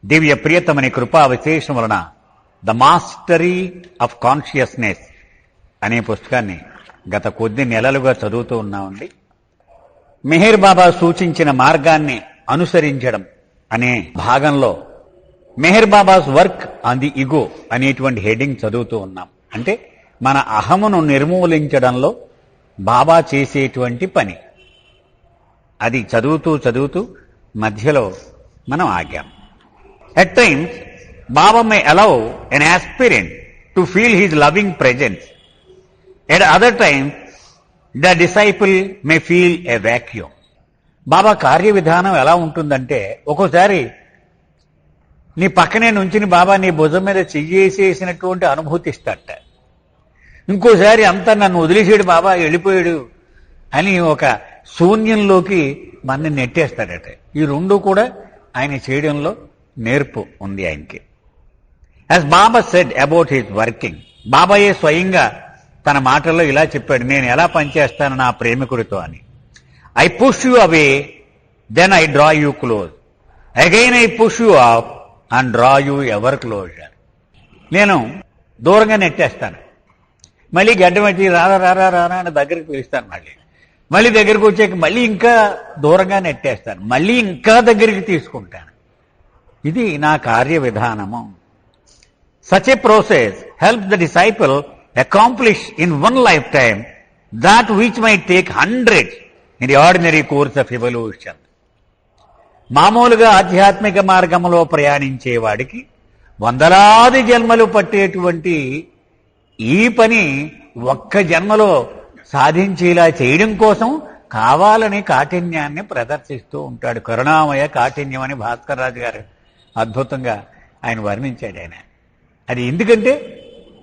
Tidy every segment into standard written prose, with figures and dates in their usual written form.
దివ్య ప్రియతమని కృపా విశేషం వలన ద మాస్టరీ ఆఫ్ కాన్షియస్నెస్ అనే పుస్తకాన్ని గత కొద్ది నెలలుగా చదువుతూ ఉన్నామండి. మెహర్ బాబా సూచించిన మార్గాన్ని అనుసరించడం అనే భాగంలో Meher Baba's work on the ego అనేటువంటి హెడ్డింగ్ చదువుతూ ఉన్నాం. అంటే మన అహమును నిర్మూలించడంలో బాబా చేసేటువంటి పని. అది చదువుతూ మధ్యలో మనం ఆగాం. At times, Baba may allow an aspirant to feel his loving presence. At other times, the disciple may feel a vacuum. బాబా కార్య విధానం ఎలా ఉంటుందంటే, ఒక్కోసారి నీ పక్కనే నుంచుని బాబా నీ భుజం మీద చెయ్యేసేసినటువంటి అనుభూతి ఇస్తాట. ఇంకోసారి అంతా నన్ను వదిలేసాడు బాబా, వెళ్ళిపోయాడు అని ఒక శూన్యంలోకి మనని నెట్టేస్తాడట. ఈ రెండు కూడా ఆయన చేయడంలో నేర్పు ఉంది ఆయనకి. As Baba said about his working, బాబాయే స్వయంగా తన మాటల్లో ఇలా చెప్పాడు, నేను ఎలా పనిచేస్తాను నా ప్రేమికుడితో అని. I push you away, then I draw you close, again I push you up and draw you ever closer. నేను దూరంగా నెట్టేస్తాను, మళ్ళీ గడ్డం వచ్చి రారా రారా రారా అని దగ్గరికి పిలుస్తాను, మళ్ళీ దగ్గరికి వచ్చాక మళ్ళీ ఇంకా దూరంగా నెట్టేస్తాను, మళ్ళీ ఇంకా దగ్గరికి తీసుకుంటాను. ఇది నా కార్య విధానము. Such a process help the disciple accomplish in one life time that which might take hundreds in the ordinary course of evolution. మామూలుగా ఆధ్యాత్మిక మార్గంలో ప్రయాణించే వాడికి వందలాది జన్మలు పట్టేటువంటి ఈ పని ఒక్క జన్మలో సాధించేలా చేయడం కోసం కావాలని కాఠిన్యాన్ని ప్రదర్శిస్తూ ఉంటాడు. కరుణామయ కాఠిన్యం అని భాస్కర్ రాజు గారు అద్భుతంగా ఆయన వర్ణించాడు. ఆయన అది ఎందుకంటే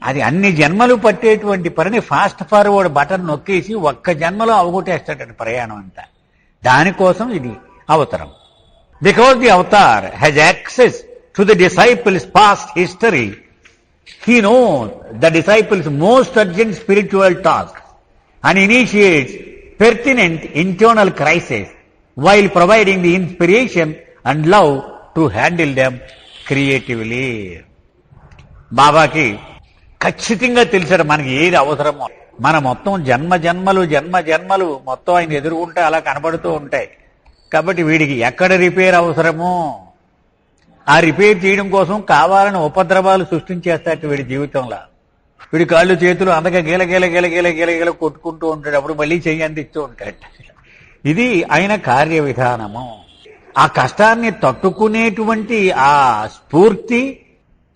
అది అన్ని జన్మలు పట్టేటువంటి పనిని ఫాస్ట్ ఫార్వర్డ్ బటన్ నొక్కేసి ఒక్క జన్మలో అవగొట్టేస్తాడని ప్రయాణం అంతా. దానికోసం ఇది అవతారం. Because the Avatar has access to the disciples past history, he knows the disciples most urgent spiritual task and initiates pertinent internal crises while providing the inspiration and love to handle them creatively. బాబాకి ఖచ్చితంగా తెలిసాడు మనకి ఏది అవసరమో. మన మొత్తం జన్మ జన్మలు మొత్తం ఆయన ఎదుర్కొంటే అలా కనబడుతూ ఉంటాయి. కాబట్టి వీడికి ఎక్కడ రిపేర్ అవసరమో ఆ రిపేర్ చేయడం కోసం కావాలని ఉపద్రవాలు సృష్టించేస్తాడు వీడి జీవితంలో. వీడి కాళ్ళు చేతులు అందగా గీల కొట్టుకుంటూ ఉంటాడు, అప్పుడు మళ్ళీ చెయ్యి అందిస్తూ ఉంటాడు. ఇది ఆయన కార్య విధానము. ఆ కష్టాన్ని తట్టుకునేటువంటి ఆ స్ఫూర్తి,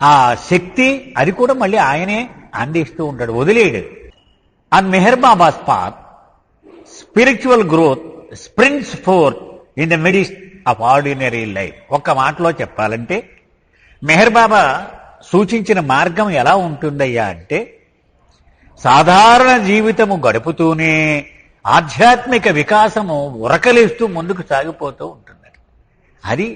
ఆ శక్తి, అది కూడా మళ్ళీ ఆయనే అందిస్తూ ఉంటాడు, వదిలేడు. On Meher Baba's path spiritual growth springs forth in the midst of ordinary life. ఒక్క మాటలో చెప్పాలంటే మెహర్ బాబా సూచించిన మార్గం ఎలా ఉంటుందయ్యా అంటే, సాధారణ జీవితము గడుపుతూనే ఆధ్యాత్మిక వికాసము ఉరకలేస్తూ ముందుకు సాగిపోతూ ఉంటుంది. అది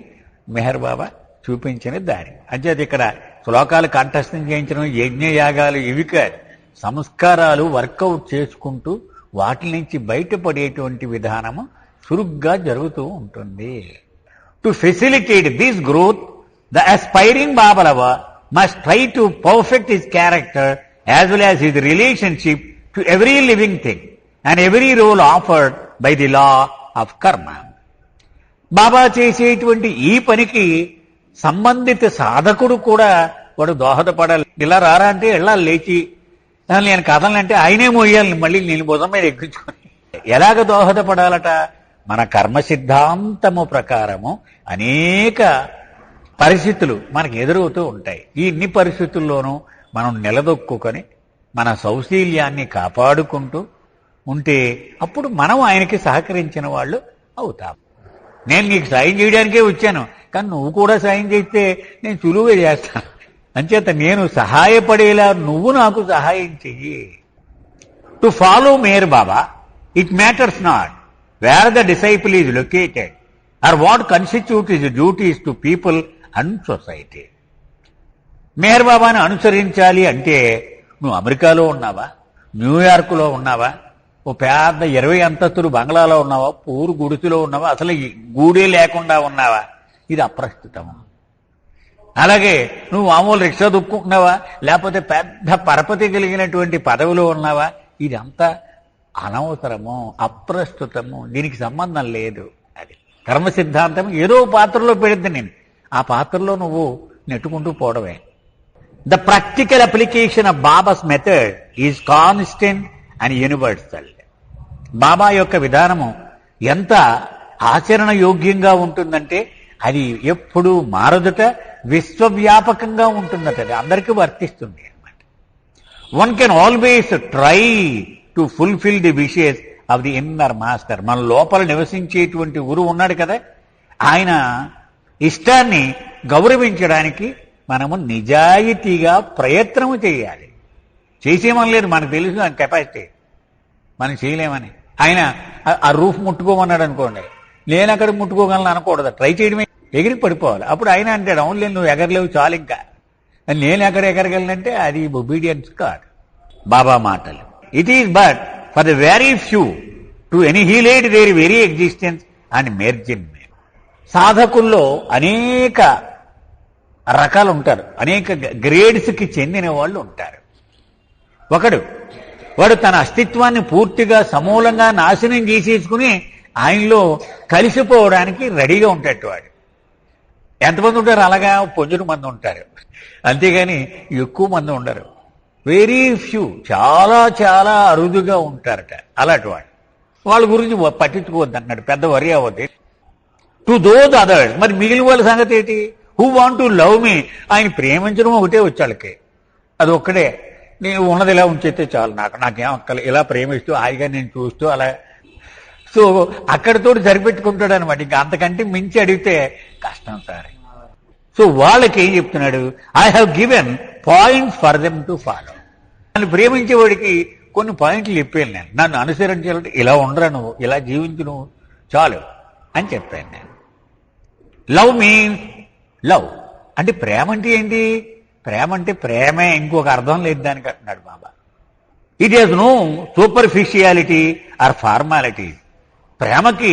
మెహర్ బాబా చూపించిన దారి. అంచేది ఇక్కడ శ్లోకాలు కంఠస్థం చేయించడం, యజ్ఞయాగాలు ఇవి కాదు, సంస్కారాలు వర్కౌట్ చేసుకుంటూ వాటి నుంచి బయటపడేటువంటి విధానము చురుగ్గా జరుగుతూ ఉంటుంది. To facilitate this growth the aspiring Baba lover must try to perfect his character as well as his relationship to every living thing and every role offered by the law of karma. బాబా చేసేటువంటి ఈ పనికి సంబంధిత సాధకుడు కూడా వాడు దోహదపడాలి. ఇలా రారా అంటే వెళ్ళాలి, లేచి నేను కదలంటే ఆయనే మోయాలి, మళ్ళీ నేను భుజం మీద ఎక్కించుకొని. ఎలాగ దోహదపడాలట? మన కర్మ సిద్ధాంతము ప్రకారము అనేక పరిస్థితులు మనకు ఎదురవుతూ ఉంటాయి. ఈ ఇన్ని పరిస్థితుల్లోనూ మనం నిలదొక్కుని మన సౌశీల్యాన్ని కాపాడుకుంటూ ఉంటే అప్పుడు మనం ఆయనకి సహకరించిన వాళ్ళు అవుతాం. నేను నీకు సాయం చేయడానికే వచ్చాను, కానీ నువ్వు కూడా సాయం చేస్తే నేను సులువుగా చేస్తాను. అంచేత నేను సహాయపడేలా నువ్వు నాకు సహాయం చెయ్యి. To follow Meher Baba it matters not where the disciple is located or what constitute his duties to people and society. Meher బాబాను అనుసరించాలి అంటే నువ్వు అమెరికాలో ఉన్నావా, న్యూయార్క్లో ఉన్నావా, ఓ పెద్ద 20 అంతస్తులు బంగ్లాలో ఉన్నావా, పూరు గుడిసెలో ఉన్నావా, అసలు గూడే లేకుండా ఉన్నావా, ఇది అప్రస్తుతము. అలాగే నువ్వు మామూలు రిక్షా దుక్కుంటున్నావా, లేకపోతే పెద్ద పరపతి కలిగినటువంటి పదవిలో ఉన్నావా, ఇదంతా అనవసరము, అప్రస్తుతము, దీనికి సంబంధం లేదు. అది కర్మ సిద్ధాంతం ఏదో పాత్రలో పెడితే నేను ఆ పాత్రలో నువ్వు నెట్టుకుంటూ పోవడమే. The practical application of Baba's method is constant and universal. Baba యొక్క విధానము ఎంత ఆచరణ యోగ్యంగా ఉంటుందంటే అది ఎప్పుడూ మారదుట, విశ్వవ్యాపకంగా ఉంటుందట, అది అందరికీ వర్తిస్తుంది అన్నమాట. One can always try to fulfil the wishes of the inner master. మన లోపల నివసించేటువంటి గురువు ఉన్నాడు కదా, ఆయన ఇష్టాన్ని గౌరవించడానికి మనము నిజాయితీగా ప్రయత్నం చేయాలి. చేసేమని లేదు, మనకు తెలుసు ఆ కెపాసిటీ, మనం చేయలేమని. ఆయన ఆ రూఫ్ ముట్టుకోమన్నాడు అనుకోండి, నేను అక్కడ ముట్టుకోగలను అనకూడదు, ట్రై చేయడమే, ఎగిరి పడిపోవాలి. అప్పుడు ఆయన అంటాడు, అవునులే నువ్వు ఎగరలేవు చాలు, ఇంకా నేను ఎక్కడ ఎగరగలనంటే అది ఒబీడియన్స్ కాదు. బాబా మాటలు, it is but for the very few to annihilate their very existence and merge in me. సాధకుల్లో అనేక రకాలు ఉంటారు, అనేక గ్రేడ్స్కి చెందిన వాళ్ళు ఉంటారు. వాడు తన అస్తిత్వాన్ని పూర్తిగా సమూలంగా నాశనం చేసేసుకుని ఆయనలో కలిసిపోవడానికి రెడీగా ఉంటాడు వాడు. ఎంతమంది ఉంటారు అలాగా? పొంజుడు మంది ఉంటారు, అంతేగాని ఎక్కువ మంది ఉండరు. వెరీ ఫ్యూ, చాలా చాలా అరుదుగా ఉంటారట అలాంటి వాడు. వాళ్ళ గురించి పట్టించుకోవద్దు అన్నాడు, పెద్ద వరి అవ్వద్దు. టు దోస్ అదర్స్, మరి మిగిలిన వాళ్ళ సంగతి ఏంటి? హూ వాంట్ టు లవ్ మీ, ఆయన ప్రేమించడం ఒకటే వచ్చాళ్ళకి, అది ఒక్కడే. నేను ఉన్నది ఇలా ఉంచేస్తే చాలు, నాకేం అక్కలు, ఇలా ప్రేమిస్తూ హాయిగా నేను చూస్తూ అలా. సో అక్కడితో సరిపెట్టుకుంటాడు అనమాట. ఇంకా అంతకంటే మించి అడిగితే కష్టం సార్. సో వాళ్ళకి ఏం చెప్తున్నాడు? I have given points for them to follow. నన్ను ప్రేమించేవాడికి కొన్ని పాయింట్లు చెప్పాను నేను, నన్ను అనుసరించాలంటే ఇలా ఉండరా నువ్వు, ఇలా జీవించు నువ్వు, చాలు అని చెప్పాను నేను. లవ్ మీన్స్ లవ్ అంటే ప్రేమ అంటే ఏంటి? ప్రేమ అంటే ప్రేమే, ఇంకొక అర్థం లేదు దానికి అంటున్నాడు Baba. It is no superficiality or formality. ప్రేమకి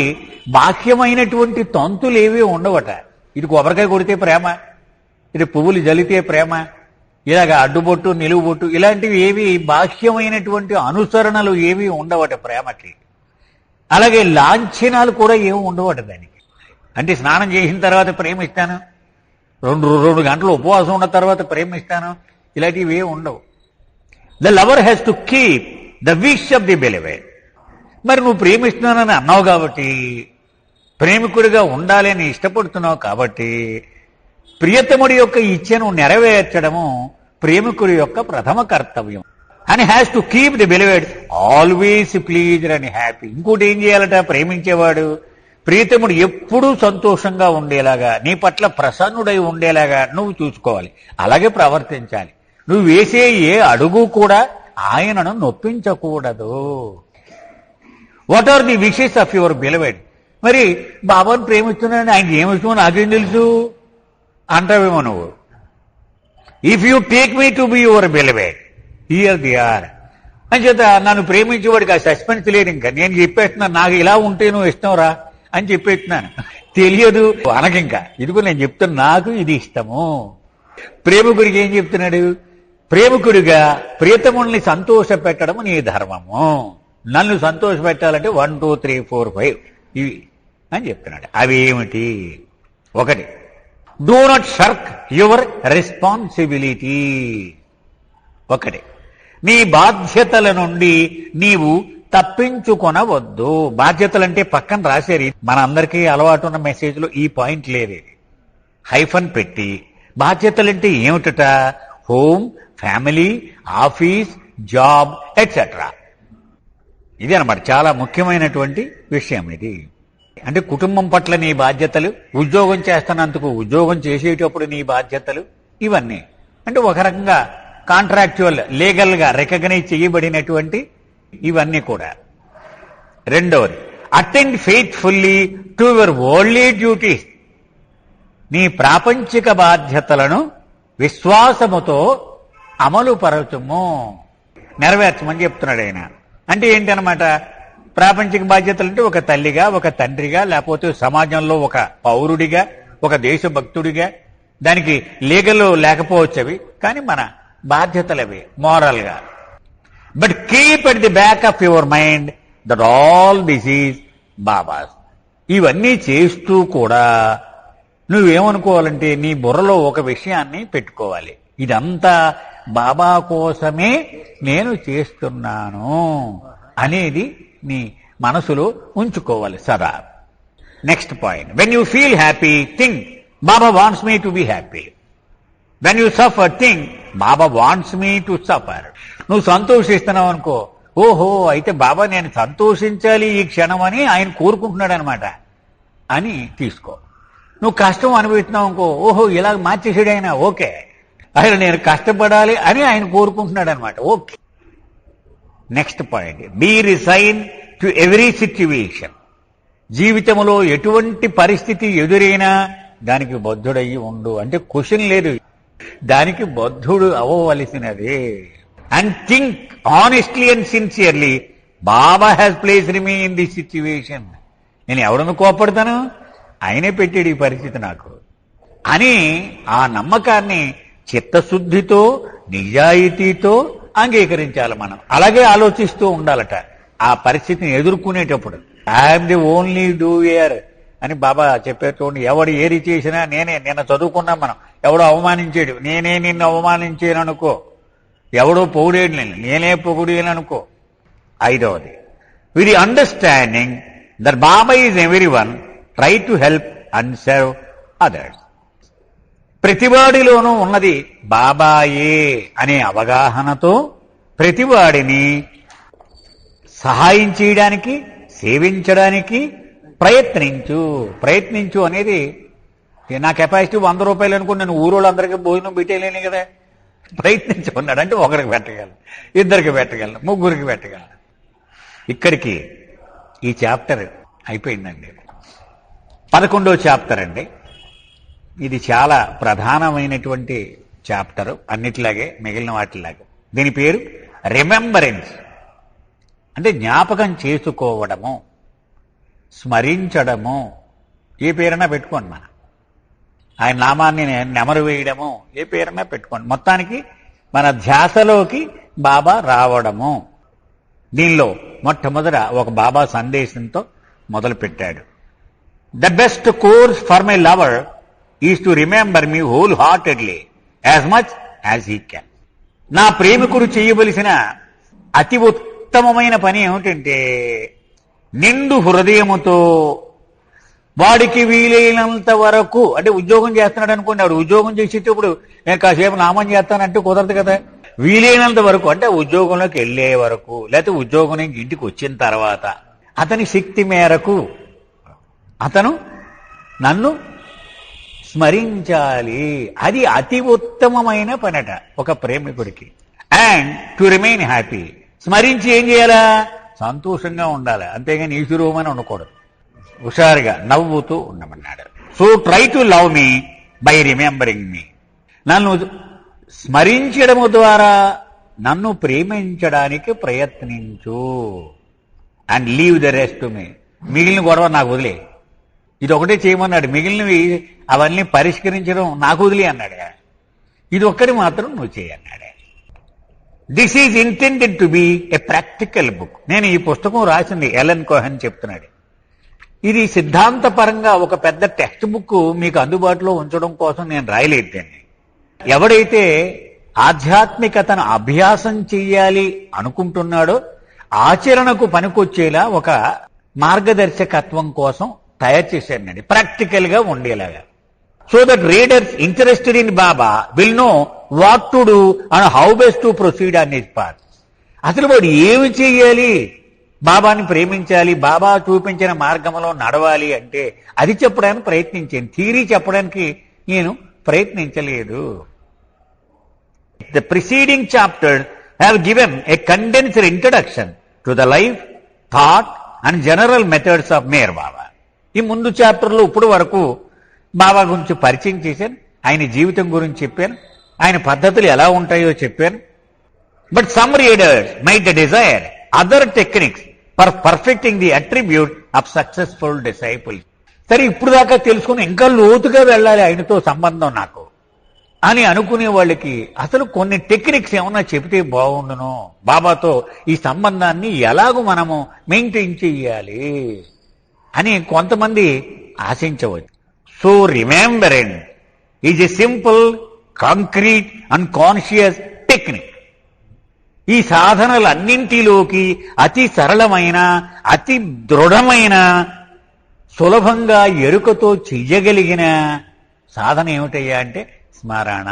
బాహ్యమైనటువంటి తంతులు ఏవి ఉండవట. ఇది కొబ్బరికాయ కొడితే ప్రేమ, ఇది పువ్వులు జలితే ప్రేమ, ఇలాగ అడ్డుబొట్టు నిలువుబొట్టు ఇలాంటివి ఏవి బాహ్యమైనటువంటి అనుసరణలు ఏవి ఉండవట ప్రేమకి. అలాగే లాంఛనాలు కూడా ఏమి ఉండవట దానికి. అంటే స్నానం చేసిన తర్వాత ప్రేమిస్తాను, రెండు గంటలు ఉపవాసం ఉన్న తర్వాత ప్రేమిస్తాను, ఇలాంటివి ఏమి ఉండవు. The lover has to keep the wish of the beloved. మరి నువ్వు ప్రేమిస్తున్నానని అన్నావు కాబట్టి, ప్రేమికుడిగా ఉండాలి అని ఇష్టపడుతున్నావు కాబట్టి, ప్రియతముడి యొక్క ఇచ్ఛను నెరవేర్చడము ప్రేమికుడి యొక్క ప్రథమ కర్తవ్యం. And has to keep the beloved always pleased and happy. ఇంకోటి ఏం చేయాలట? ప్రేమించేవాడు ప్రియతముడు ఎప్పుడూ సంతోషంగా ఉండేలాగా, నీ పట్ల ప్రసన్నుడై ఉండేలాగా నువ్వు చూసుకోవాలి, అలాగే ప్రవర్తించాలి. నువ్వు వేసే ఏ అడుగు కూడా ఆయనను నొప్పించకూడదు. What are the wishes of your beloved. మరి బాబాను ప్రేమిస్తున్నానని ఆయనకి ఏమి ఇష్టమో నాకేం తెలుసు అంటావేమో నువ్వు. If you take me to be your beloved, hear the ఆర్ అని చేత నన్ను ప్రేమించేవాడికి ఆ సస్పెన్స్ లేదు. ఇంకా నేను చెప్పేస్తున్నాను, నాకు ఇలా ఉంటే నువ్వు ఇష్టం రా అని చెప్పేస్తున్నాను. తెలియదు అనకింకా, ఇదిగో నేను చెప్తున్నా, నాకు ఇది ఇష్టము. ప్రేమికుడికి ఏం చెప్తున్నాడు? ప్రేమికుడిగా ప్రియతముల్ని సంతోష పెట్టడం నీ ధర్మము. నన్ను సంతోష పెట్టాలంటే 1 2 3 4 5 ఇవి అని చెప్తున్నాడు. అవి ఏమిటి? ఒకటి, డూ నాట్ షర్క్ యువర్ రెస్పాన్సిబిలిటీ. ఒకటి, నీ బాధ్యతల నుండి నీవు తప్పించుకొనవద్దు. బాధ్యతలంటే పక్కన రాశారు, మన అందరికీ అలవాటు ఉన్న మెసేజ్లో ఈ పాయింట్ లేదు, హైఫన్ పెట్టి. బాధ్యతలంటే ఏమిటట? Home, family, office, job etcetera. ఇది అనమాట చాలా ముఖ్యమైనటువంటి విషయం ఇది. అంటే కుటుంబం పట్ల నీ బాధ్యతలు, ఉద్యోగం చేస్తున్నందుకు ఉద్యోగం చేసేటప్పుడు నీ బాధ్యతలు, ఇవన్నీ అంటే ఒక రకంగా కాంట్రాక్చువల్, లీగల్గా రికగ్నైజ్ చేయబడినటువంటి ఇవన్నీ కూడా. రెండవది, attend faithfully to your worldly duties. నీ ప్రాపంచిక బాధ్యతలను విశ్వాసముతో అమలు పరచుము, నెరవేర్చమని చెప్తున్నాడు ఆయన. అంటే ఏంటనమాట? ప్రాపంచిక బాధ్యతలు అంటే ఒక తల్లిగా, ఒక తండ్రిగా, లేకపోతే సమాజంలో ఒక పౌరుడిగా, ఒక దేశభక్తుడిగా దానికి లీగల్ లేకపోవచ్చు అవి, కానీ మన బాధ్యతలు అవి మోరల్గా. But keep at the back of your mind that all this is Baba's. ఇవన్నీ చేస్తూ కూడా నువ్వేమనుకోవాలంటే నీ బుర్రలో ఒక విషయాన్ని పెట్టుకోవాలి, ఇదంతా బాబా కోసమే నేను చేస్తున్నాను అనేది నీ మనసులో ఉంచుకోవాలి సదా. Next point, when you feel happy think Baba wants me to be happy. When you suffer think Baba wants me to suffer. నువ్వు సంతోషిస్తున్నావు అనుకో, ఓహో అయితే బాబా నేను సంతోషించాలి ఈ క్షణం అని ఆయన కోరుకుంటున్నాడు అనమాట అని తీసుకో. నువ్వు కష్టం అనుభవిస్తున్నావు అనుకో, ఓహో ఇలా మార్చేసాడు ఆయన, ఓకే ఆయన నేను కష్టపడాలి అని ఆయన కోరుకుంటున్నాడు అనమాట, okay. Next point, be resign to every situation. జీవితంలో ఎటువంటి పరిస్థితి ఎదురైనా దానికి బద్ధుడయ్యి ఉండు, అంటే క్వశ్చన్ లేదు, దానికి బద్ధుడు అవ్వవలసినదే. And think honestly and sincerely Baba has placed me in this situation. నేను ఎవడను కోపడతాను, ఆయనే పెట్టాడు ఈ పరిస్థితి నాకు అని ఆ నమ్మకాన్ని చిత్తశుద్ధితో నిజాయితీతో అంగీకరించాలి మనం. అలాగే ఆలోచిస్తూ ఉండాలట ఆ పరిస్థితిని ఎదుర్కొనేటప్పుడు. ఐఎమ్ ది ఓన్లీ డూయర్ అని బాబా చెప్పేటోండి. ఎవడు ఏది చేసినా నేనే. నిన్న చదువుకున్నాం మనం, ఎవడో అవమానించాడు, నేనే నిన్ను అవమానించాను అనుకో. ఎవడో పొగిడేడు, నేనే పొగిడేను అనుకో. ఐదవది, with the understanding that Baba is everyone, try to help and serve others. ప్రతివాడిలోనూ ఉన్నది బాబాయే అనే అవగాహనతో ప్రతివాడిని సహాయం చేయడానికి, సేవించడానికి ప్రయత్నించు అనేది. నా కెపాసిటీ 100 రూపాయలు అనుకుని నేను ఊరోళ్ళందరికీ భోజనం పెట్టేయలేను కదా. ప్రయత్నించుకున్నాడు అంటే ఒకరికి పెట్టగలను, ఇద్దరికి పెట్టగలను, ముగ్గురికి పెట్టగలను. ఇక్కడికి ఈ చాప్టర్ అయిపోయిందండి. 11వ చాప్టర్ అండి. ఇది చాలా ప్రధానమైనటువంటి చాప్టర్, అన్నిటిలాగే మిగిలిన వాటిలాగే. దీని పేరు రిమెంబరెన్స్, అంటే జ్ఞాపకం చేసుకోవడము, స్మరించడము. ఏ పేరైనా పెట్టుకోండి, మనం ఆయన నామాన్ని నెమరు వేయడము, ఏ పేరైనా పెట్టుకోండి. మొత్తానికి మన ధ్యాసలోకి బాబా రావడము. దీనిలో మొట్టమొదట ఒక బాబా సందేశంతో మొదలు పెట్టాడు. The best course for my lover is to remember me whole heartedly as much as he can. నా ప్రేమికుడు చేయవలసిన అతి ఉత్తమమైన పని ఏమిటంటే నిండు హృదయముతో వాడికి వీలైనంత వరకు, అంటే ఉద్యోగం చేస్తున్నాడు అనుకోండి, వాడు ఉద్యోగం చేసేటప్పుడు నేను కాసేపు నామం చేస్తానంటే కుదరదు కదా. వీలైనంత వరకు అంటే ఉద్యోగంలోకి వెళ్లే వరకు, లేకపోతే ఉద్యోగం నుంచి ఇంటికి వచ్చిన తర్వాత అతని శక్తి మేరకు అతను నన్ను స్మరించాలి. అది అతి ఉత్తమమైన పనట ఒక ప్రేమికుడికి. అండ్ టు రిమైన్ హ్యాపీ, స్మరించి ఏం చేయాలా, సంతోషంగా ఉండాలి, అంతేగాని ఈశ్వరూపమని ఉండకూడదు. హుషారుగా నవ్వుతూ ఉండమన్నాడు. So try to love me by remembering me. నన్ను స్మరించడము ద్వారా నన్ను ప్రేమించడానికి ప్రయత్నించు. And leave the rest to me. మిగిలిన గొడవ నాకు వదిలే, ఇది ఒకటే చేయమన్నాడు. మిగిలినవి అవన్నీ పరిష్కరించడం నాకు వదిలే అన్నాడు. ఇది ఒక్కటి మాత్రం నువ్వు చేయన్నాడు. This is intended to be a practical book. నేను ఈ పుస్తకం రాసింది ఎలన్ కోహెన్ చెప్తున్నాడు. ఇది సిద్ధాంతపరంగా ఒక పెద్ద టెక్స్ట్ బుక్ మీకు అందుబాటులో ఉంచడం కోసం నేను రాయలేదు దాన్ని. ఎవడైతే ఆధ్యాత్మికతను అభ్యాసం చెయ్యాలి అనుకుంటున్నాడో ఆచరణకు పనికొచ్చేలా ఒక మార్గదర్శకత్వం కోసం తయారు చేశానండి, ప్రాక్టికల్ గా ఉండేలాగా. So that readers interested in Baba will know what to do and how best to proceed on his path. అసలు వాడు ఏమి చేయాలి, బాబాని ప్రేమించాలి, బాబా చూపించిన మార్గంలో నడవాలి అంటే అది చెప్పడానికి ప్రయత్నించాను. థియరీ చెప్పడానికి నేను ప్రయత్నించలేదు. The preceding chapters have given a condensed introduction to the life, thought and general methods of Meher Baba. ఈ ముందు చాప్టర్లో ఇప్పుడు వరకు బాబా గురించి పరిచయం చేశాను, ఆయన జీవితం గురించి చెప్పాను, ఆయన పద్ధతులు ఎలా ఉంటాయో చెప్పాను. But some readers might desire other techniques for perfecting the attribute of successful disciple. సరే ఇప్పుడు దాకా తెలుసుకుని ఇంకా లోతుగా వెళ్ళాలి ఆయనతో సంబంధం నాకు అని అనుకునే వాళ్ళకి అసలు కొన్ని టెక్నిక్స్ ఏమన్నా చెబితే బాగుండును, బాబాతో ఈ సంబంధాన్ని ఎలాగూ మనము మెయింటైన్ చెయ్యాలి అని కొంతమంది ఆశించవచ్చు. So remembrance is a simple, concrete and conscious technique. ఈ సాధనలన్నింటిలోకి అతి సరళమైన, అతి దృఢమైన, సులభంగా ఎరుకతో చెయ్యగలిగిన సాధన ఏమిటయ్యా అంటే స్మరణ.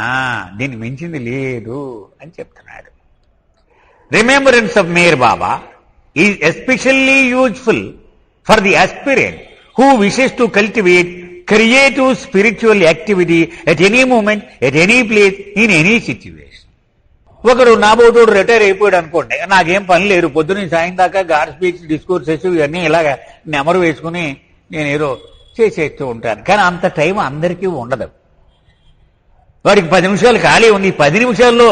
దీన్ని మించింది లేదు అని చెప్తున్నాడు. Remembrance of Meher Baba is especially useful for the aspirant who wishes to cultivate creative spiritual activity at any moment, at any place, in any situation. ఒకడు నాబోతోడు రిటైర్ అయిపోయాడు అనుకోండి, నాకేం పని లేదు, పొద్దున్న సాయం దాకా గాడ్ స్పీచ్, డిస్కోర్సెస్ ఇవన్నీ ఇలాగ నెమరు వేసుకుని నేను ఏదో చేసేస్తూ ఉంటాను. కానీ అంత టైం అందరికీ ఉండదు. వాడికి 10 నిమిషాలు ఖాళీ ఉంది. 10 నిమిషాల్లో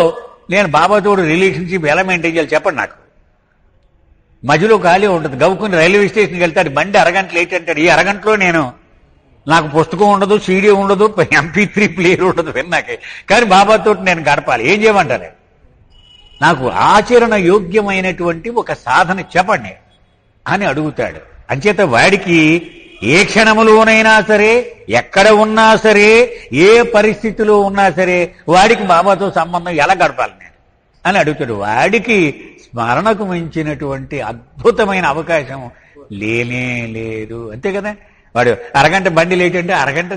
నేను బాబాతోడు రిలేషన్షిప్ ఎలా మెయింటైన్ చేయాలి చెప్పండి నాకు. మధ్యలో ఖాళీ ఉంటుంది. గవ్వుకుని రైల్వే స్టేషన్కి వెళ్తాడు, బండి అరగంట లేట్ అంటాడు. ఈ అరగంటలో నాకు పుస్తకం ఉండదు, సీడీ ఉండదు, MP3 ప్లేయర్ ఉండదు విన్నాకే. కానీ బాబాతో నేను గడపాలి. ఏం చేయమంటారు? నాకు ఆచరణ యోగ్యమైనటువంటి ఒక సాధన చెప్పండి అని అడుగుతాడు. అంచేత వాడికి ఏ క్షణములోనైనా సరే, ఎక్కడ ఉన్నా సరే, ఏ పరిస్థితిలో ఉన్నా సరే వాడికి బాబాతో సంబంధం ఎలా గడపాలి నేను అని అడుగుతాడు. వాడికి స్మరణకు మించినటువంటి అద్భుతమైన అవకాశం లేనే లేదు. అంతే కదా. వాడు అరగంట బండి లేట్ అంటే అరగంట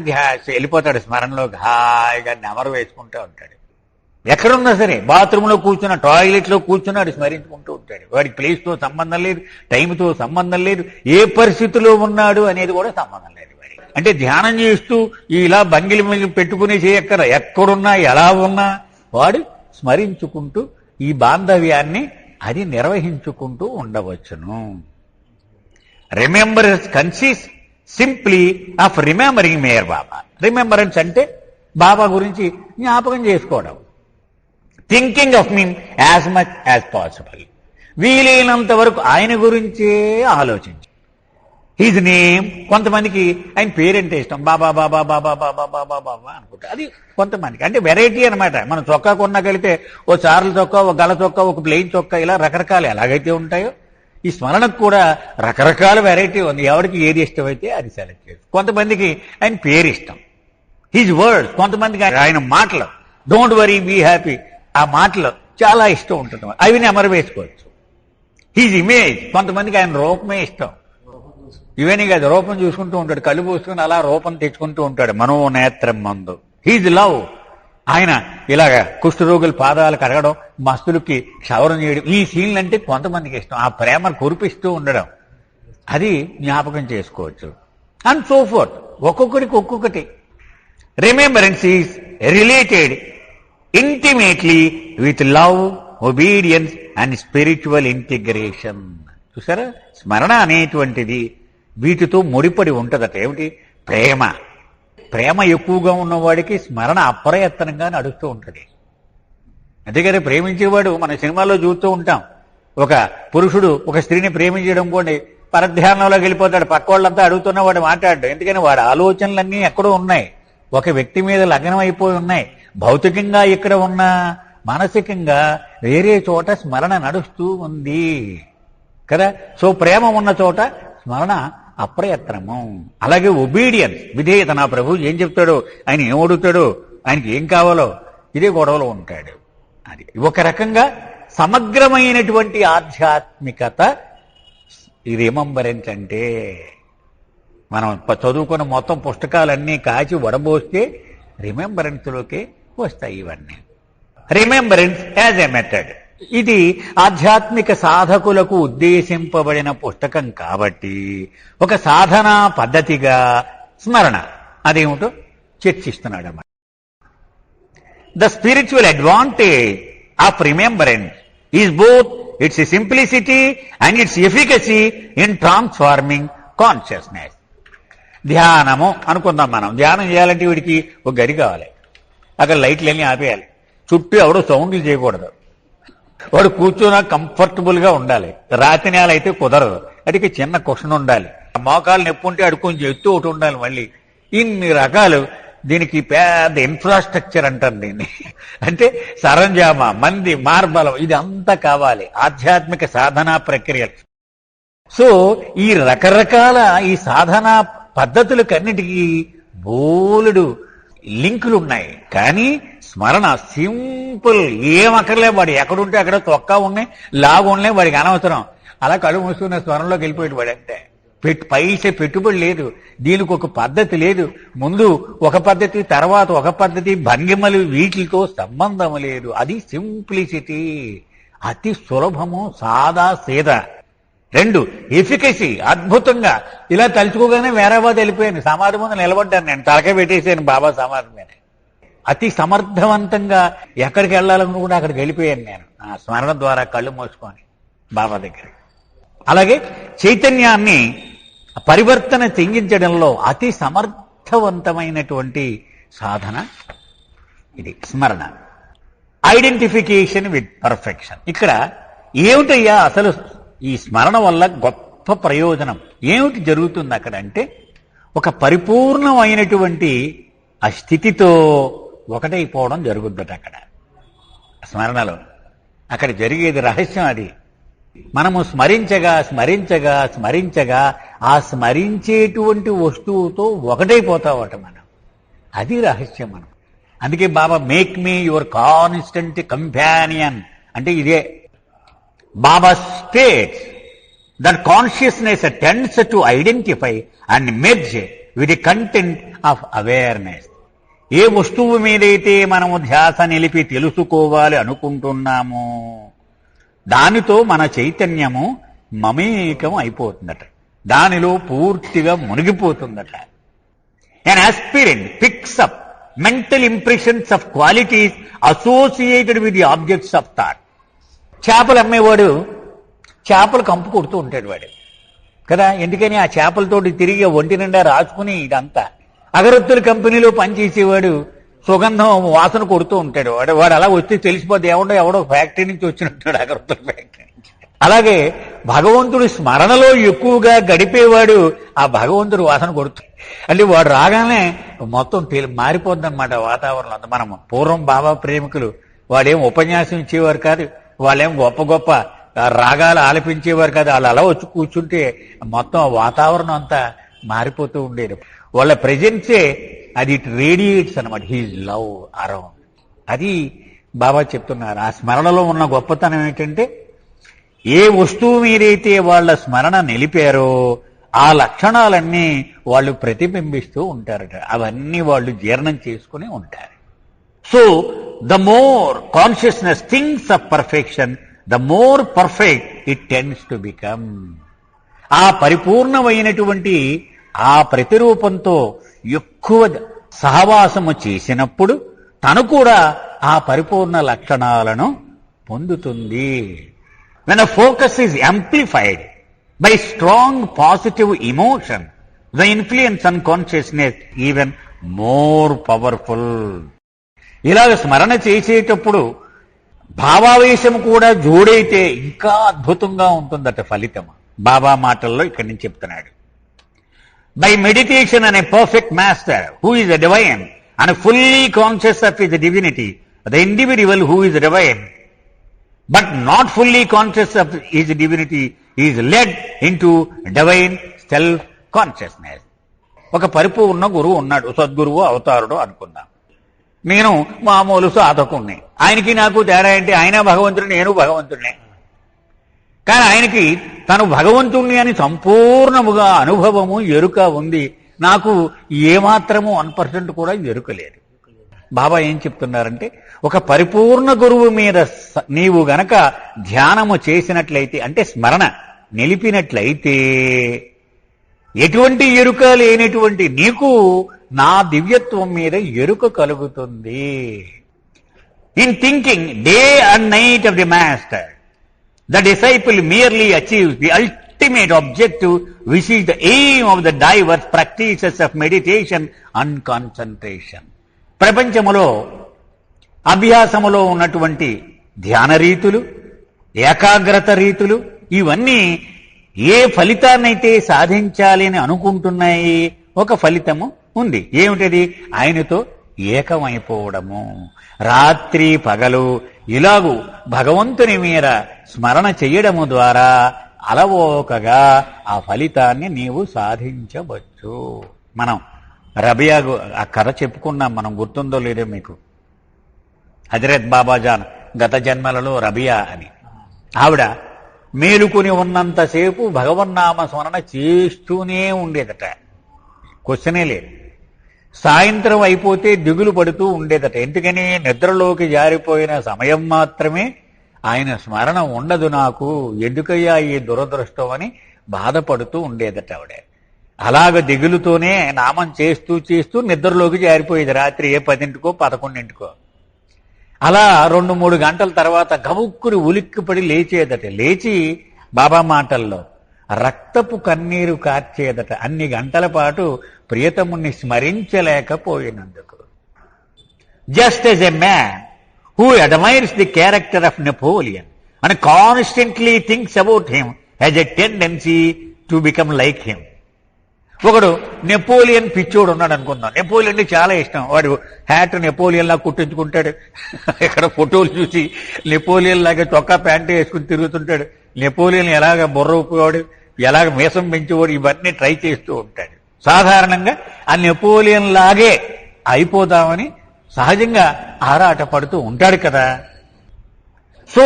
వెళ్ళిపోతాడు స్మరణలోకి, హాయిగా నెమరు వేసుకుంటూ ఉంటాడు. ఎక్కడున్నా సరే, బాత్రూంలో కూర్చున్న, టాయిలెట్లో కూర్చున్నాడు స్మరించుకుంటూ ఉంటాడు. వాడికి ప్లేస్తో సంబంధం లేదు, టైంతో సంబంధం లేదు, ఏ పరిస్థితిలో ఉన్నాడు అనేది కూడా సంబంధం లేదు వాడికి. అంటే ధ్యానం చేస్తూ ఇలా బంగిలి పెట్టుకునే చేయక్కర, ఎక్కడున్నా ఎలా ఉన్నా వాడు స్మరించుకుంటూ ఈ బాంధవ్యాన్ని అది నిర్వహించుకుంటూ ఉండవచ్చును. Remembrance consist simply of remembering mayor Baba. Remembrance అంటే బాబా గురించి జ్ఞాపకం చేసుకోవడం. Thinking of him as much as possible. వీలైనంత వరకు ఆయన గురించే ఆలోచించి. హిజ్ నేమ్, కొంతమందికి ఆయన పేరంటే ఇష్టం, బాబా బాబా బాబా బాబా బాబా బాబా అనుకుంటా. అది కొంతమందికి అంటే వెరైటీ అనమాట. మనం చొక్కా కొన్నాకెళ్తే ఓ చార్ల చొక్కా, ఒక గల చొక్కా, ఒక ప్లెయిన్ చొక్కా, ఇలా రకరకాలు ఎలాగైతే ఉంటాయో ఈ స్మరణకు కూడా రకరకాల వెరైటీ ఉంది. ఎవరికి ఏది ఇష్టమైతే అది సెలెక్ట్ చేసి. కొంతమందికి ఆయన పేరు ఇష్టం, హిజ్ వర్డ్స్. కొంతమందికి ఆయన మాటలు, డోంట్ వరీ బీ హ్యాపీ, ఆ మాటలు చాలా ఇష్టం ఉంటుంది, అవి నెమరు వేసుకోవచ్చు. హిజ్ ఇమేజ్, కొంతమందికి ఆయన రూపమే ఇష్టం. ఇవన్నీ కాదు, రూపం చూసుకుంటూ ఉంటాడు, కళ్ళు పూసుకుని అలా రూపం తెచ్చుకుంటూ ఉంటాడు మనోనేత్రం మందు. హిజ్ లవ్, ఆయన ఇలాగ కుష్ఠరోగుల పాదాలు కడగడం, మస్తులకి క్షవరం చేయడం, ఈ సీన్లు అంటే కొంతమందికి ఇష్టం. ఆ ప్రేమను కురిపిస్తూ ఉండడం, అది జ్ఞాపకం చేసుకోవచ్చు. అండ్ సో ఫోర్త్, ఒక్కొక్కరికి ఒక్కొక్కటి. Remembrance is related intimately with love, obedience and spiritual integration. చూసారా, స్మరణ అనేటువంటిది వీటితో ముడిపడి ఉంటుందట. ఏమిటి? ప్రేమ. ప్రేమ ఎక్కువగా ఉన్నవాడికి స్మరణ అప్రయత్నంగా నడుస్తూ ఉంటుంది. అందుకని ప్రేమించేవాడు మన సినిమాలో చూస్తూ ఉంటాం. ఒక పురుషుడు ఒక స్త్రీని ప్రేమించడం కూడా పరధ్యానంలోకి వెళ్ళిపోతాడు, పక్క వాళ్ళంతా అడుగుతున్నవాడు మాట్లాడు. ఎందుకని వాడి ఆలోచనలన్నీ ఎక్కడో ఉన్నాయి, ఒక వ్యక్తి మీద లగ్నం అయిపోయి ఉన్నాయి. భౌతికంగా ఇక్కడ ఉన్న, మానసికంగా వేరే చోట స్మరణ నడుస్తూ ఉంది కదా. సో ప్రేమ ఉన్న చోట స్మరణ అప్రయత్నము. అలాగే ఒబీడియన్స్, విధేయత. నా ప్రభు ఏం చెప్తాడో, ఆయన ఏం అడుగుతాడో, ఆయనకి ఏం కావాలో ఇదే గొడవలో ఉంటాడు. అది ఒక రకంగా సమగ్రమైనటువంటి ఆధ్యాత్మికత ఈ రిమెంబరెన్స్ అంటే. మనం చదువుకున్న మొత్తం పుస్తకాలన్నీ కాచి వడబోస్తే రిమెంబరెన్స్లోకి వస్తాయి ఇవన్నీ. రిమెంబరెన్స్ యాజ్ ఎ మెథడ్, ఇది ఆధ్యాత్మిక సాధకులకు ఉద్దేశింపబడిన పుస్తకం కాబట్టి ఒక సాధనా పద్ధతిగా స్మరణ అదేమిటో చర్చిస్తున్నాడు అన్నమాట. The spiritual advantage of remembrance is both it's simplicity and it's efficacy in transforming consciousness. ధ్యానము అనుకుందాం. మనం ధ్యానం చేయాలంటే వీడికి ఒక గది కావాలి, అక్కడ లైట్లన్నీ ఆపేయాలి, చుట్టూ ఎవడో సౌండ్లు చేయకూడదు, వాడు కూర్చొని కంఫర్టబుల్గా ఉండాలి. రాతి నేల అయితే కుదరదు, అదికి చిన్న కుషన్ ఉండాలి, మోకాలు నొప్పి ఉంటే అడు కొంచెం ఎత్తు ఒకటి ఉండాలి, మళ్ళీ ఇన్ని రకాలు దీనికి పెద్ద ఇన్ఫ్రాస్ట్రక్చర్ అంటారు దీన్ని. అంటే సరంజామా, మంది, మార్బలం ఇది అంతా కావాలి ఆధ్యాత్మిక సాధనా ప్రక్రియలు. సో ఈ రకరకాల ఈ సాధనా పద్ధతులకన్నిటికీ బోలెడు లింకులు ఉన్నాయి. కానీ స్మరణ సింపుల్, ఏం అక్కర్లే. వాడు ఎక్కడుంటే అక్కడ తొక్కా ఉన్నాయి, లాగు ఉన్నాయి, వాడికి అనవసరం. అలా కళ్ళు మూసుకున్న స్మరణలోకి వెళ్ళిపోయాడు వాడు. అంటే పైసే పెట్టుబడి లేదు, దీనికి ఒక పద్ధతి లేదు. ముందు ఒక పద్ధతి, తర్వాత ఒక పద్ధతి, భంగిమలు వీటితో సంబంధం లేదు. అది సింప్లిసిటీ, అతి సులభము, సాదా సీదా. 2 ఎఫికసీ, అద్భుతంగా. ఇలా తలుచుకోగానే వేరాబాద్ వెళ్ళిపోయాను, సమాధి ముందు నిలబడ్డాను నేను, తలకే పెట్టేసాను బాబా సమాధి మీద. అతి సమర్థవంతంగా ఎక్కడికి వెళ్ళాలని కూడా అక్కడికి వెళ్ళిపోయాను నేను, ఆ స్మరణ ద్వారా కళ్ళు మూసుకొని బాబా దగ్గర. అలాగే చైతన్యాన్ని పరివర్తన చెందించడంలో అతి సమర్థవంతమైనటువంటి సాధన ఇది స్మరణ. Identification with perfection. ఇక్కడ ఏమిటయ్యా అసలు ఈ స్మరణ వల్ల గొప్ప ప్రయోజనం ఏమిటి జరుగుతుంది అక్కడ అంటే, ఒక పరిపూర్ణమైనటువంటి ఆ స్థితితో ఒకటైపోవడం జరుగుద్దట అక్కడ స్మరణలో. అక్కడ జరిగేది రహస్యం అది. మనము స్మరించగా స్మరించగా స్మరించగా ఆ స్మరించేటువంటి వస్తువుతో ఒకటైపోతావట మనం. అది రహస్యం మనం. అందుకే Baba make me your constant companion అంటే ఇదే. Baba states that consciousness tends to identify and merge with the content of awareness. ఏ వస్తువు మీదైతే మనము ధ్యాస నిలిపి తెలుసుకోవాలి అనుకుంటున్నామో దానితో మన చైతన్యము మమేకం అయిపోతుందట, దానిలో పూర్తిగా మునిగిపోతుందట. An aspirant picks up mental impressions of qualities associated with the objects of thought. చేపలు అమ్మేవాడు చేపలు కంపు కొడుతూ ఉంటాడు వాడు కదా. ఎందుకని ఆ చేపలతోటి తిరిగి ఒంటి నిండా రాసుకుని ఇదంతా. అగరత్తుల కంపెనీలో పనిచేసేవాడు సుగంధం వాసన కొడుతూ ఉంటాడు. వాడు అలా వస్తే తెలిసిపోతే ఎవడో ఫ్యాక్టరీ నుంచి వచ్చినట్టాడు, అగరత్తుల ఫ్యాక్టరీ నుంచి. అలాగే భగవంతుడి స్మరణలో ఎక్కువగా గడిపేవాడు ఆ భగవంతుడి వాసన కొడుతూ, అంటే వాడు రాగానే మొత్తం మారిపోద్ది అనమాట వాతావరణం అంతా. మనం పూర్వం బాబా ప్రేమికులు వాడేం ఉపన్యాసం ఇచ్చేవారు కాదు, వాళ్ళేం గొప్ప గొప్ప రాగాలు ఆలపించేవారు కాదు. వాళ్ళు అలా వచ్చి కూర్చుంటే మొత్తం వాతావరణం అంతా మారిపోతూ ఉండేది. వాళ్ళ ప్రెజెన్సే అది ఇట్ రేడియేట్స్ అనమాట, హీజ్ లవ్ అరౌండ్. అది బాబా చెప్తున్నారు. ఆ స్మరణలో ఉన్న గొప్పతనం ఏంటంటే, ఏ వస్తువు మీరైతే వాళ్ళ స్మరణ నిలిపారో ఆ లక్షణాలన్నీ వాళ్ళు ప్రతిబింబిస్తూ ఉంటారట. అవన్నీ వాళ్ళు జీర్ణం చేసుకుని ఉంటారు. So the more consciousness things of perfection, the more perfect it tends to become. ఆ పరిపూర్ణమైనటువంటి ఆ ప్రతిరూపంతో ఎక్కువ సహవాసము చేసినప్పుడు తను కూడా ఆ పరిపూర్ణ లక్షణాలను పొందుతుంది. When a focus is amplified by strong positive emotion, the influence on consciousness even more powerful. ఇలాగ స్మరణ చేసేటప్పుడు భావావేశం కూడా జోడైతే ఇంకా అద్భుతంగా ఉంటుందట ఫలితం. బాబా మాటల్లో ఇక్కడి నుంచి చెప్తున్నాడు. By meditation on a perfect master who is a divine and fully conscious of his divinity, the individual who is divine but not fully conscious of his divinity is led into divine self-consciousness. ఒక పరిపూర్ణ గురువు ఉన్నాడు, సద్గురువు అవతారుడు అనుకుందాం. నేను మామూలు సాధకుణ్ణి. ఆయనకి నాకు తేడా ఏంటి? ఆయన భగవంతుడు, నేను భగవంతుడినే. కానీ ఆయనకి తను భగవంతుణ్ణి అని సంపూర్ణముగా అనుభవము ఎరుక ఉంది. నాకు ఏమాత్రము 1% కూడా ఎరుక లేదు. బాబా ఏం చెప్తున్నారంటే, ఒక పరిపూర్ణ గురువు మీద నీవు గనక ధ్యానము చేసినట్లయితే, అంటే స్మరణ నిలిపినట్లయితే, ఎటువంటి ఎరుక లేనటువంటి నీకు నా దివ్యత్వం మీద ఎరుక కలుగుతుంది. In thinking day and knight of the master, the disciple merely achieves the ultimate objective, which is the aim of the diverse practices of meditation and concentration. ప్రపంచములో అభ్యాసములో ఉన్నటువంటి ధ్యాన రీతులు, ఏకాగ్రత రీతులు, ఇవన్నీ ఏ ఫలితాన్నైతే సాధించాలి అని అనుకుంటున్నాయి, ఒక ఫలితము ఉంది. ఏమిటది? ఆయనతో ఏకమైపోవడము. రాత్రి పగలు ఇలాగూ భగవంతుని మీద స్మరణ చెయ్యడము ద్వారా అలవోకగా ఆ ఫలితాన్ని నీవు సాధించవచ్చు. మనం రబియా ఆ కథ చెప్పుకున్నాం, మనం గుర్తుందో లేదో మీకు. హజరత్ బాబాజాన్ గత జన్మలలో రబియా అని ఆవిడ మేలుకుని ఉన్నంతసేపు భగవన్నామ స్మరణ చేస్తూనే ఉండేదట, క్వశ్చనే లేదు. సాయంత్రం అయిపోతే దిగులు పడుతూ ఉండేదట. ఎందుకని? నిద్రలోకి జారిపోయిన సమయం మాత్రమే ఆయన స్మరణ ఉండదు నాకు, ఎందుకయ్యా ఈ దురదృష్టం అని బాధపడుతూ ఉండేదట ఆవిడ. అలాగ దిగులుతోనే నామం చేస్తూ చేస్తూ నిద్రలోకి జారిపోయేది. రాత్రి 10కో 11కో. అలా 2-3 గంటల తర్వాత గబుక్కుని ఉలిక్కిపడి లేచేదట. లేచి బాబా మాటల్లో రక్తపు కన్నీరు కార్చేదట, అన్ని గంటల పాటు ప్రియతముని స్మరించలేకపోయినందుకు. Just as a man who admires the character of Napoleon and constantly thinks about him has a tendency to become like him. ఒకడు నెపోలియన్ పిచ్చోడు ఉన్నాడు అనుకుందాం. నెపోలియన్ చాలా ఇష్టం. వాడు హ్యాట్ నెపోలియన్ లాగా కుట్టించుకుంటాడు. ఇక్కడ ఫోటోలు చూసి నెపోలియన్ లాగా చొక్కా ప్యాంటు వేసుకుని తిరుగుతుంటాడు. నెపోలియన్ ఎలాగ బుర్ర ఊపేవాడు, ఎలాగ మీసం పెంచేవాడు, ఇవన్నీ ట్రై చేస్తూ ఉంటాడు. సాధారణంగా ఆ నెపోలియన్ లాగే అయిపోదామని సహజంగా ఆరాట పడుతూ ఉంటాడు కదా. So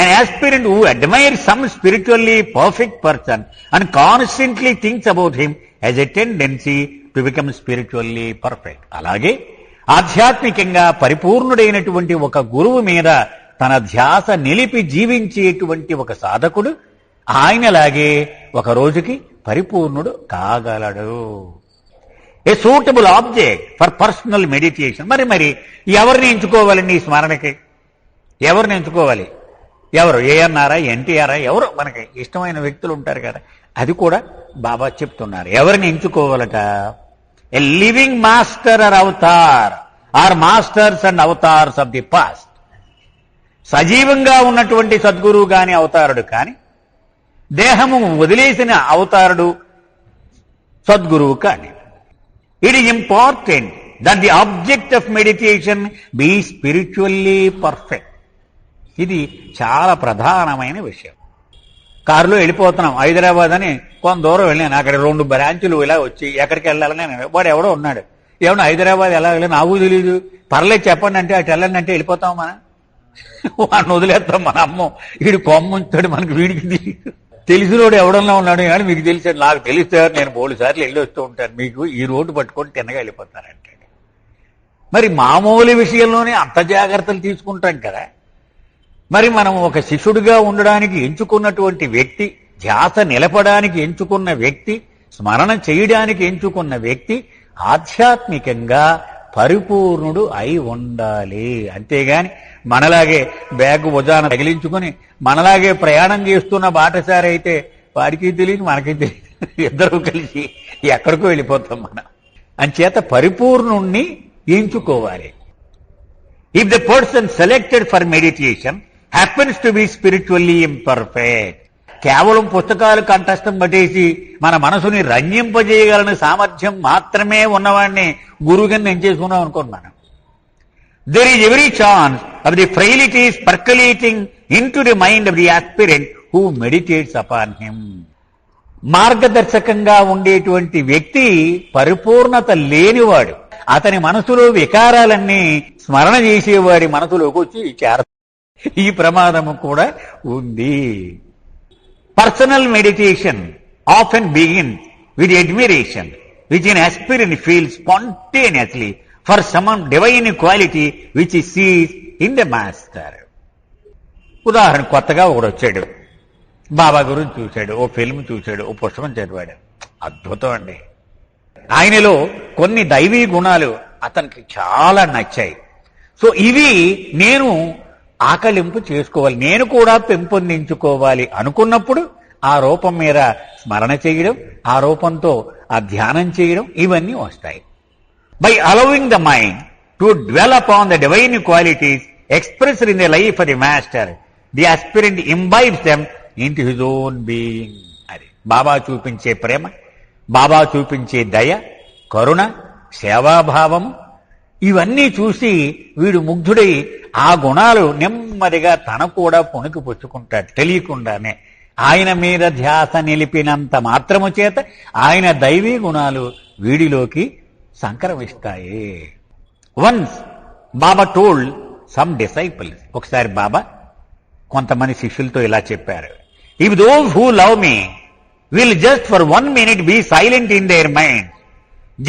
an aspirant who admires some spiritually perfect person and constantly thinks about him has a tendency to become spiritually perfect. అలాగే ఆధ్యాత్మికంగా పరిపూర్ణుడైనటువంటి ఒక గురువు మీద తన ధ్యాస నిలిపి జీవించేటువంటి ఒక సాధకుడు ఆయనలాగే ఒక రోజుకి పరిపూర్ణుడు కాగలడు. A suitable object for personal meditation. మరి ఎవరిని ఎంచుకోవాలండి ఈ స్మరణకి? ఎవరిని ఎంచుకోవాలి? ఎవరు? ఏఎన్ఆరా, ఎన్టీఆరా, ఎవరు మనకి ఇష్టమైన వ్యక్తులు ఉంటారు కదా. అది కూడా బాబా చెప్తున్నారు. ఎవరిని ఎంచుకోవాలట? A living master or avatar or masters and avatars of the past. సజీవంగా ఉన్నటువంటి సద్గురువు కాని అవతారుడు కాని, దేహము వదిలేసిన అవతారుడు సద్గురువు కాని. It is important that the object of meditation be spiritually perfect. ఇది చాలా ప్రధానమైన విషయం. కారులో వెళ్ళిపోతున్నాం, హైదరాబాద్ అని కొంత దూరం వెళ్ళాను. అక్కడ 2 బ్రాంచులు ఇలా వచ్చి ఎక్కడికి వెళ్ళాలని వాడు ఎవడో ఉన్నాడు. ఏమన్నా హైదరాబాద్ ఎలా వెళ్ళాలి నాకు తెలియదు, పర్లేదు చెప్పండి అంటే అటు వెళ్ళండి అంటే వెళ్ళిపోతాం. మనం వాడిని వదిలేస్తాం. మన అమ్మ వీడు కొమ్ముంటాడు, మనకి వీడికి తెలియదు. తెలిసినోడు ఎవడన్నా ఉన్నాడు కానీ మీకు తెలిసాడు, నాకు తెలిస్తే నేను 3 సార్లు వెళ్ళి వస్తూ ఉంటాను, మీకు ఈ రోడ్డు పట్టుకొని తిన్నగా వెళ్ళిపోతానంటాడు. మరి మామూలు విషయంలోనే అంత జాగ్రత్తలు తీసుకుంటాం కదా. మరి మనం ఒక శిష్యుడిగా ఉండడానికి ఎంచుకున్నటువంటి వ్యక్తి, ధ్యాస నిలపడానికి ఎంచుకున్న వ్యక్తి, స్మరణ చేయడానికి ఎంచుకున్న వ్యక్తి ఆధ్యాత్మికంగా పరిపూర్ణుడు అయి ఉండాలి. అంతేగాని మనలాగే బ్యాగ్ భుజాన తగిలించుకుని మనలాగే ప్రయాణం చేస్తున్న బాటసారి అయితే వాడికి తెలియదు మనకి తెలియదు, ఇద్దరు కలిసి ఎక్కడికో వెళ్ళిపోతాం మనం. అంచేత పరిపూర్ణుణ్ణి ఎంచుకోవాలి. If the person selected for meditation happens to be spiritually imperfect, కేవలం పుస్తకాలు కంఠస్థం పట్టేసి మన మనసుని రంజింపజేయగలని సామర్థ్యం మాత్రమే ఉన్నవాడిని గురువుగా నేను చేసుకున్నాం అనుకోండి మనం. There is every chance of the frailties percolating into the mind of the aspirant who meditates upon him. మార్గదర్శకంగా ఉండేటువంటి వ్యక్తి పరిపూర్ణత లేనివాడు. అతని మనసులో వికారాలన్నీ స్మరణ చేసేవాడి మనసులోకి వచ్చి చేరతాయి. ఈ ప్రమాదము కూడా ఉంది. Personal meditation often begins with admiration which an aspirant feels spontaneously for some divine quality which he sees in the master. ఉదాహరణ, కొత్తగా ఒకడు వచ్చాడు, బాబా గురించి చూశాడు, ఓ ఫిల్మ్ చూశాడు, ఓ పుస్తకం చదివాడు, అద్భుతం అండి. ఆయనలో కొన్ని దైవీ గుణాలు అతనికి చాలా నచ్చాయి. సో ఇవి నేను ఆకలింపు చేసుకోవాలి, నేను కూడా పెంపొందించుకోవాలి అనుకున్నప్పుడు ఆ రూపం మీద స్మరణ చేయడం, ఆ రూపంతో ఆ ధ్యానం చేయడం, ఇవన్నీ వస్తాయి. By allowing the mind to dwell upon the divine qualities expressed in the life of the master, the aspirant imbibes them into his own being. అది బాబా చూపించే ప్రేమ, బాబా చూపించే దయ, కరుణ, సేవాభావం, ఇవన్నీ చూసి వీడు ముగ్ధుడై ఆ గుణాలు నెమ్మదిగా తన కూడా పొణుకు పుచ్చుకుంటాడు తెలియకుండానే. ఆయన మీద ధ్యాస నిలిపినంత మాత్రము చేత ఆయన దైవీ గుణాలు వీడిలోకి సంక్రమిస్తాయి. Once Baba told some disciples, ఒకసారి బాబా కొంతమంది శిష్యులతో ఇలా చెప్పారు, if those who love me will just for 1 minute be silent in their mind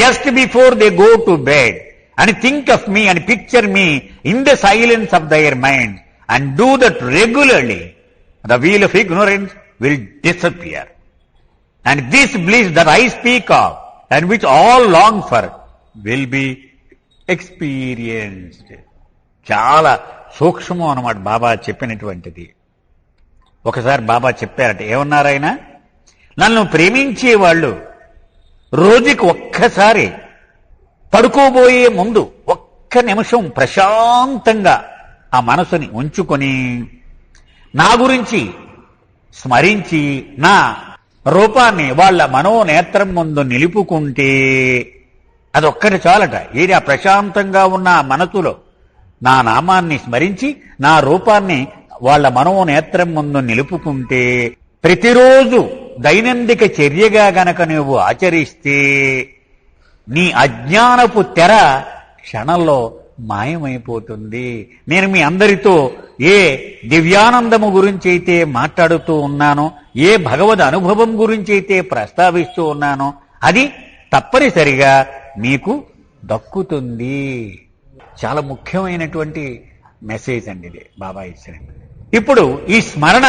just before they go to bed and think of me and picture me in the silence of their mind and do that regularly, the wheel of ignorance will disappear. And this bliss that I speak of and which all long for will be experienced. చాలా సూక్ష్మం అన్నమాట బాబా చెప్పినటువంటిది. ఒకసారి బాబా చెప్పారట, ఏమన్నారైనా, నన్ను ప్రేమించే వాళ్ళు రోజుకి ఒక్కసారి పడుకోబోయే ముందు ఒక్క నిమిషం ప్రశాంతంగా ఆ మనసుని ఉంచుకొని నా గురించి స్మరించి నా రూపాన్ని వాళ్ళ మనోనేత్రం ముందు నిలుపుకుంటే అదొక్కటి చాలట. ఏది ఆ ప్రశాంతంగా ఉన్న ఆ మనసులో నా నామాన్ని స్మరించి నా రూపాన్ని వాళ్ళ మనోనేత్రం ముందు నిలుపుకుంటే ప్రతిరోజు దైనందిక చర్యగా గనక నువ్వు ఆచరిస్తే నీ అజ్ఞానపు తెర క్షణంలో మాయమైపోతుంది. నేను మీ అందరితో ఏ దివ్యానందము గురించి అయితే మాట్లాడుతూ ఉన్నానో, ఏ భగవద్ అనుభవం గురించి అయితే ప్రస్తావిస్తూ ఉన్నానో అది తప్పనిసరిగా మీకు దక్కుతుంది. చాలా ముఖ్యమైనటువంటి మెసేజ్ అండి ఇది బాబా ఇచ్చినది. ఇప్పుడు ఈ స్మరణ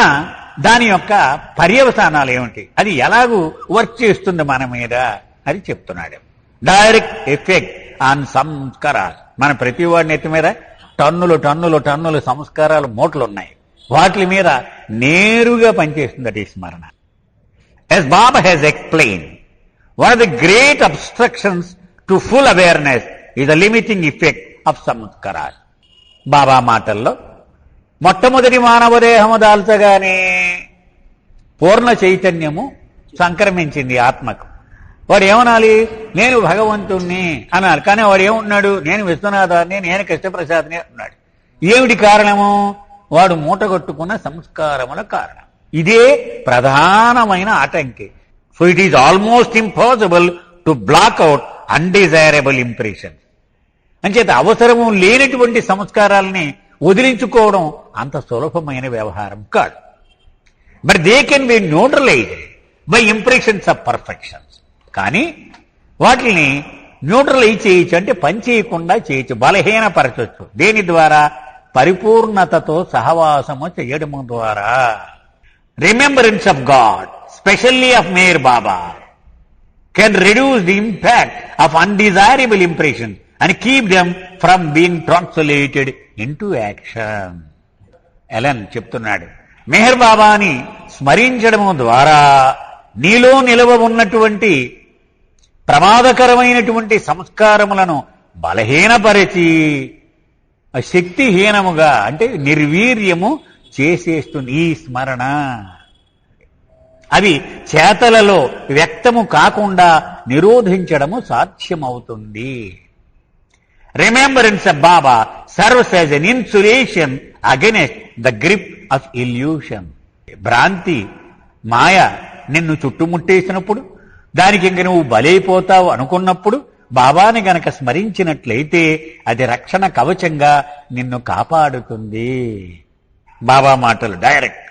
దాని యొక్క పర్యవసానాలు ఏమిటి, అది ఎలాగూ వర్క్ చేస్తుంది మన మీద అది చెప్తున్నాడు. డైరెక్ట్ ఎఫెక్ట్ ఆన్ సంస్కారాలు. మన ప్రతి వాడిని ఎత్తి మీద టన్నులు టన్నులు టన్నులు సంస్కారాలు మూటలు ఉన్నాయి. వాటి మీద నేరుగా పనిచేస్తుంది ఈ స్మరణ. As Baba has explained, one of the great obstructions to full awareness is the limiting effect of samskaras. బాబా మాటల్లో మొట్టమొదటి మానవదేహము దాల్చగానే పూర్ణ చైతన్యము సంక్రమించింది ఆత్మకు. వాడు ఏమనాలి, నేను భగవంతుణ్ణి అనాలి. కానీ వాడు ఏమున్నాడు, నేను విశ్వనాథాన్ని, నేను కృష్ణప్రసాద్ని అన్నాడు. ఏమిటి కారణము, వాడు మూటగొట్టుకున్న సంస్కారముల కారణం. ఇదే ప్రధానమైన ఆటంకి. So it is almost impossible to block out undesirable impression. అంచేత అవసరము లేనటువంటి సంస్కారాలని వదిలించుకోవడం అంత సులభమైన వ్యవహారం కాదు. But they can be neutralised by impressions of perfections. కానీ వాటిని న్యూట్రలైజ్ చేయొచ్చు, అంటే పని చేయకుండా చేయొచ్చు, బలహీనపరచొచ్చు. దేని ద్వారా, పరిపూర్ణతతో సహవాసము చేయడము ద్వారా. Remembrance of God, specially of Meher Baba, can reduce the impact of undesirable impressions and keep them from being translated into action. ఎలన్ చెప్తున్నాడు, మెహర్ బాబాని స్మరించడము ద్వారా నీలో నిలవ ఉన్నటువంటి ప్రమాదకరమైనటువంటి సంస్కారములను బలహీనపరిచి శక్తిహీనముగా, అంటే నిర్వీర్యము చేసేస్తుంది ఈ స్మరణ. అవి చేతలలో వ్యక్తము కాకుండా నిరోధించడము సాధ్యమవుతుంది. Remembrance of Baba serves as an insulation against the grip of illusion. భ్రాంతి, మాయ నిన్ను చుట్టుముట్టేసినప్పుడు, దానికి ఇంక నువ్వు బలైపోతావు అనుకున్నప్పుడు బాబాని గనక స్మరించినట్లయితే అది రక్షణ కవచంగా నిన్ను కాపాడుతుంది. బాబా మాటలు direct.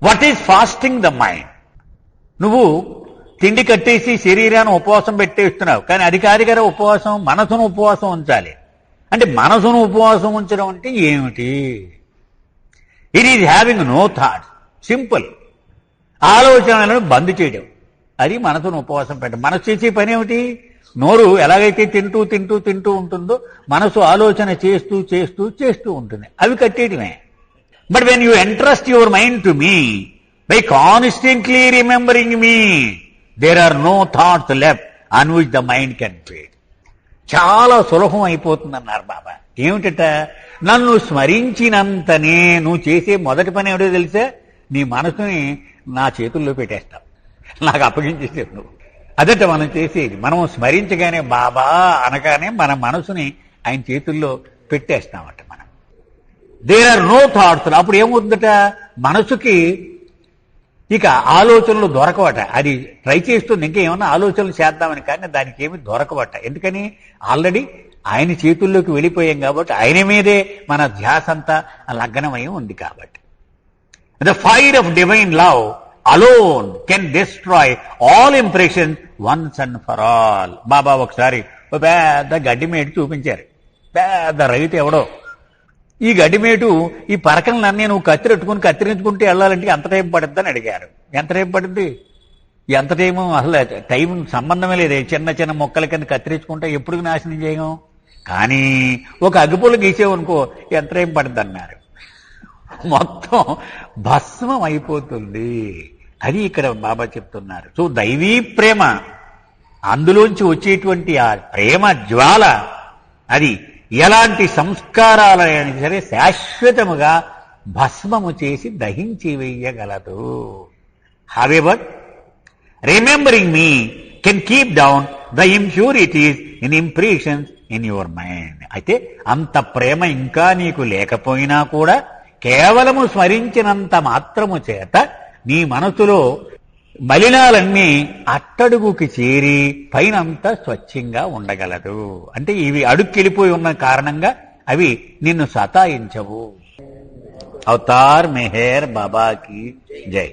What is fasting the mind? నువ్వు తిండి కట్టేసి శరీరాన్ని ఉపవాసం పెట్టేస్తున్నావు, కానీ అది కాదు కదా ఉపవాసం, మనసును ఉపవాసం ఉంచాలి. అంటే మనసును ఉపవాసం ఉంచడం అంటే ఏమిటి? It is having no thoughts. Simple. ఆలోచనలను బంద్ చేయడం, అది మనసును ఉపవాసం పెట్టడం. మనసు చేసే పని ఏమిటి? నోరు ఎలాగైతే తింటూ తింటూ తింటూ ఉంటుందో మనసు ఆలోచన చేస్తూ చేస్తూ చేస్తూ ఉంటుంది. అవి కట్టేయడమే. But when you entrust your mind to me by constantly remembering me, there are no thoughts left on which the mind can feed. చాలా సులభం అయిపోతుందన్నారు బాబా. ఏమిటట? నన్ను స్మరించినంతనే నువ్వు చేసే మొదటి పని ఏమిటో తెలుసా? నీ మనసుని నా చేతుల్లో పెట్టేస్తావు, నాకు అప్పగించేసావు నువ్వు. అదట మనం చేసేది. మనం స్మరించగానే బాబా అనగానే మన మనసుని ఆయన చేతుల్లో పెట్టేస్తామట మనం. There are no thoughts. అప్పుడు ఏమవుతుందట, మనసుకి ఇక ఆలోచనలు దొరకవట. అది ట్రై చేస్తుంది ఇంకేమన్నా ఆలోచనలు చేద్దామని, కానీ దానికి ఏమి దొరకవట. ఎందుకని ఆల్రెడీ ఆయన చేతుల్లోకి వెళ్ళిపోయాం కాబట్టి, ఆయన మీదే మన ధ్యాస అంతా లగ్నమై ఉంది కాబట్టి. The fire of divine love alone can destroy all impressions once and for all. బాబా ఒకసారి పెద్ద గడ్డిమేటు చూపించారు. పెద్ద రైతు ఎవడో, ఈ గడ్డిమేటు ఈ పరకలన్నీ నువ్వు కత్తిరించుకుంటే వెళ్ళాలంటే ఎంత టైం పడుద్ది అని అడిగారు. ఎంత టైం పడుద్ది? ఎంత టైము? అసలు టైం సంబంధమే లేదు. చిన్న చిన్న మొక్కల కింద కత్తిరించుకుంటే ఎప్పుడు నాశనం చేయము. కానీ ఒక అగ్గిపుల్ల గీసేవనుకో ఎంత టైం పడుద్ది అన్నారు. మొత్తం భస్మం అయిపోతుంది. అది ఇక్కడ బాబా చెప్తున్నారు. సో దైవీ ప్రేమ, అందులోంచి వచ్చేటువంటి ఆ ప్రేమ జ్వాల, అది ఎలాంటి సంస్కారాలైనా సరే శాశ్వతముగా భస్మము చేసి దహించి వేయగలదు. However remembering me can keep down the impurities in impressions in your mind. అయితే అంత ప్రేమ ఇంకా నీకు లేకపోయినా కూడా కేవలము స్మరించినంత మాత్రము చేత నీ మనసులో మలినాలన్నీ అట్టడుగుకి చేరి పైనంతా స్వచ్ఛంగా ఉండగలదు. అంటే ఇవి అడుక్కెళ్ళిపోయి ఉన్న కారణంగా అవి నిన్ను సతాయించవు. అవతార్ మెహర్ బాబాకి జై.